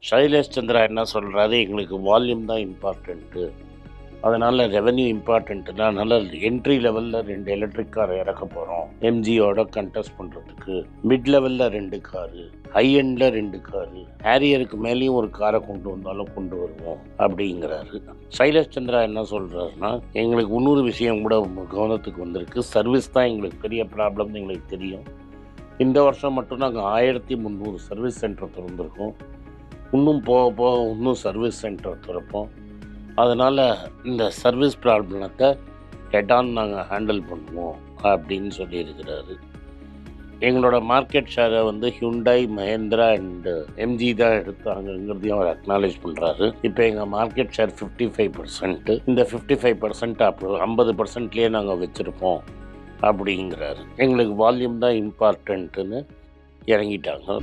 சைலேஷ் சந்திரா என்ன சொல்கிறாரு, எங்களுக்கு வால்யூம் தான் இம்பார்ட்டண்ட்டு, அதனால் ரெவென்யூ இம்பார்ட்டண்ட்டு தான், அதனால் என்ட்ரி லெவலில் 2 எலக்ட்ரிக் கார் இறக்க போகிறோம் எம்ஜியோட கண்டெஸ்ட் பண்ணுறதுக்கு. மிட் லெவலில் 2 காரு, ஹை எண்டில் 2 காரு, ஹேரியருக்கு மேலேயும் ஒரு காரை கொண்டு வந்தாலும் கொண்டு வருவோம் அப்படிங்கிறாரு. சைலேஷ் சந்திரா என்ன சொல்கிறாருன்னா, எங்களுக்கு இன்னொரு விஷயம் கூட கவனத்துக்கு வந்திருக்கு. சர்வீஸ் தான் எங்களுக்கு பெரிய ப்ராப்ளம்னு எங்களுக்கு தெரியும். இந்த வருஷம் மட்டும் நாங்கள் 1300 சர்வீஸ் சென்டர் திறந்துருக்கோம். இன்னும் போக போக இன்னும் சர்வீஸ் சென்டர் திறப்போம். அதனால் இந்த சர்வீஸ் ப்ராப்ளத்தை ஹெட்-ஆன் நாங்கள் ஹேண்டில் பண்ணுவோம் அப்படின்னு சொல்லியிருக்கிறாரு. எங்களோட மார்க்கெட் ஷேரை வந்து ஹியூண்டாய், மஹேந்திரா அண்டு எம்ஜி தான் எடுத்தாங்கிறதையும் அவர் அக்னாலேஜ் பண்ணுறாரு. இப்போ எங்கள் மார்க்கெட் ஷேர் 55%. இந்த 55% அப்புறம் 50%லேயே நாங்கள் வச்சுருப்போம் அப்படிங்கிறாரு. எங்களுக்கு வால்யூம் தான் இம்பார்ட்டண்ட்டுன்னு இறங்கிட்டாங்க.